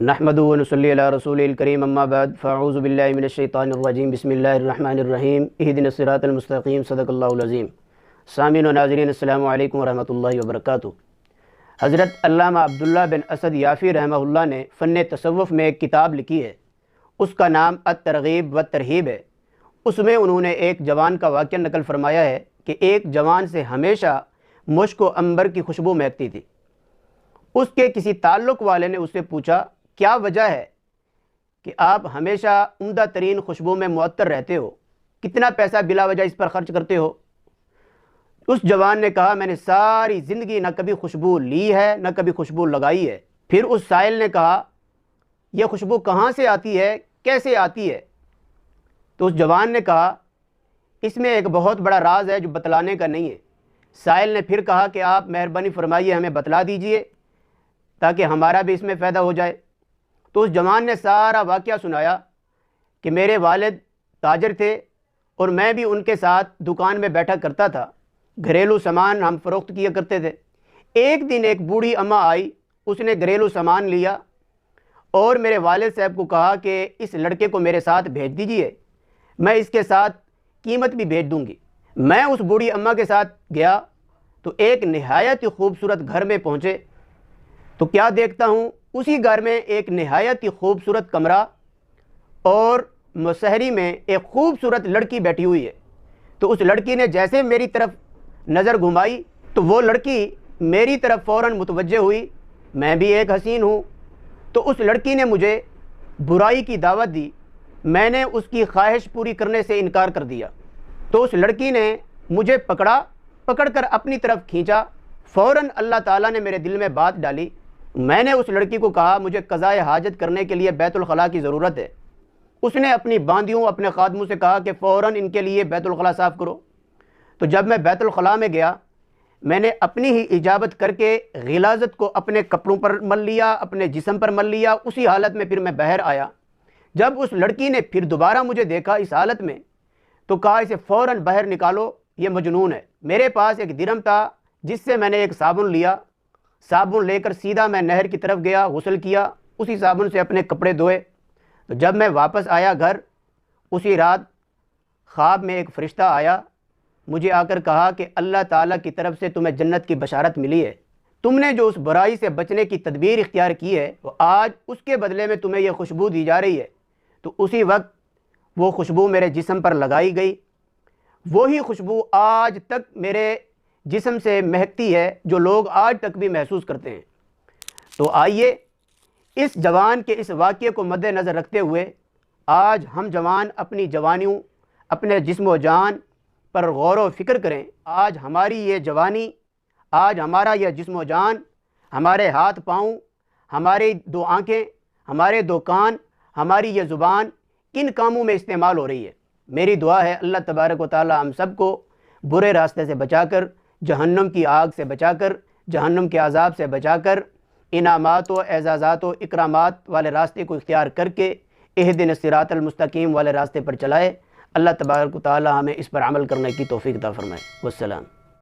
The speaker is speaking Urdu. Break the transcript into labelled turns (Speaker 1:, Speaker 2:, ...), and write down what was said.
Speaker 1: نحمدہ و نصلی علی رسول الکریم اما بعد فاعوذ باللہ من الشیطان الرجیم بسم اللہ الرحمن الرحیم اہدنا الصراط المستقیم صدق اللہ العظیم۔ سامعین و ناظرین السلام علیکم ورحمۃ اللہ وبرکاتہ۔ حضرت علامہ عبداللہ بن اسد یافی رحمہ اللہ نے فن تصوف میں ایک کتاب لکھی ہے، اس کا نام الترغیب والترہیب ہے۔ اس میں انہوں نے ایک جوان کا واقعہ نقل فرمایا ہے کہ ایک جوان سے ہمیشہ مشک و عنبر کی خوشبو مہکتی تھی۔ اس کے کسی تعلق والے نے اس سے پوچھا کیا وجہ ہے کہ آپ ہمیشہ عمدہ ترین خوشبو میں معطر رہتے ہو، کتنا پیسہ بلا وجہ اس پر خرچ کرتے ہو؟ اس جوان نے کہا میں نے ساری زندگی نہ کبھی خوشبو لی ہے نہ کبھی خوشبو لگائی ہے۔ پھر اس سائل نے کہا یہ خوشبو کہاں سے آتی ہے، کیسے آتی ہے؟ تو اس جوان نے کہا اس میں ایک بہت بڑا راز ہے جو بتلانے کا نہیں ہے۔ سائل نے پھر کہا کہ آپ مہربانی فرمائیے ہمیں بتلا دیجئے تاکہ ہمارا بھی اس میں فائدہ ہو جائے۔ تو اس جوان نے سارا واقعہ سنایا کہ میرے والد تاجر تھے اور میں بھی ان کے ساتھ دکان میں بیٹھا کرتا تھا، گھریلو سامان ہم فروخت کیا کرتے تھے۔ ایک دن ایک بوڑھی اماں آئی، اس نے گھریلو سامان لیا اور میرے والد صاحب کو کہا کہ اس لڑکے کو میرے ساتھ بھیج دیجئے، میں اس کے ساتھ قیمت بھی بھیج دوں گی۔ میں اس بوڑھی اماں کے ساتھ گیا تو ایک نہایت ہی خوبصورت گھر میں پہنچے تو کیا دیکھتا ہوں، اسی گھر میں ایک نہایت ہی خوبصورت کمرہ اور مسحری میں ایک خوبصورت لڑکی بیٹھی ہوئی ہے۔ تو اس لڑکی نے جیسے میری طرف نظر گھمائی تو وہ لڑکی میری طرف فوراً متوجہ ہوئی، میں بھی ایک حسین ہوں۔ تو اس لڑکی نے مجھے برائی کی دعوت دی، میں نے اس کی خواہش پوری کرنے سے انکار کر دیا۔ تو اس لڑکی نے مجھے پکڑ کر اپنی طرف کھینچا۔ فوراً اللہ تعالیٰ نے میرے دل میں بات ڈالی۔ میں نے اس لڑکی کو کہا مجھے قضائے حاجت کرنے کے لیے بیت الخلاء کی ضرورت ہے۔ اس نے اپنی باندیوں اپنے خادموں سے کہا کہ فوراً ان کے لیے بیت الخلاء صاف کرو۔ تو جب میں بیت الخلاء میں گیا، میں نے اپنی ہی اجابت کر کے غلاظت کو اپنے کپڑوں پر مل لیا، اپنے جسم پر مل لیا۔ اسی حالت میں پھر میں باہر آیا۔ جب اس لڑکی نے پھر دوبارہ مجھے دیکھا اس حالت میں تو کہا اسے فوراً باہر نکالو، یہ مجنون ہے۔ میرے پاس ایک درہم تھا جس سے میں نے ایک صابن لیا، صابن لے کر سیدھا میں نہر کی طرف گیا، غسل کیا، اسی صابن سے اپنے کپڑے دھوئے۔ تو جب میں واپس آیا گھر، اسی رات خواب میں ایک فرشتہ آیا، مجھے آ کر کہا کہ اللہ تعالیٰ کی طرف سے تمہیں جنت کی بشارت ملی ہے، تم نے جو اس برائی سے بچنے کی تدبیر اختیار کی ہے وہ آج اس کے بدلے میں تمہیں یہ خوشبو دی جا رہی ہے۔ تو اسی وقت وہ خوشبو میرے جسم پر لگائی گئی۔ وہی خوشبو آج تک میرے جسم سے مہکتی ہے جو لوگ آج تک بھی محسوس کرتے ہیں۔ تو آئیے اس جوان کے اس واقعے کو مد نظر رکھتے ہوئے آج ہم جوان اپنی جوانیوں، اپنے جسم و جان پر غور و فکر کریں۔ آج ہماری یہ جوانی، آج ہمارا یہ جسم و جان، ہمارے ہاتھ پاؤں، ہماری دو آنکھیں، ہمارے دو کان، ہماری یہ زبان کن کاموں میں استعمال ہو رہی ہے۔ میری دعا ہے اللہ تبارک و تعالی ہم سب کو برے راستے سے بچا کر، جہنم کی آگ سے بچا کر، جہنم کے عذاب سے بچا کر، انعامات و اعزازات و اکرامات والے راستے کو اختیار کر کے اہدنا الصراط المستقیم والے راستے پر چلائے۔ اللہ تبارک و تعالی ہمیں اس پر عمل کرنے کی توفیق عطا فرمائے۔ والسلام۔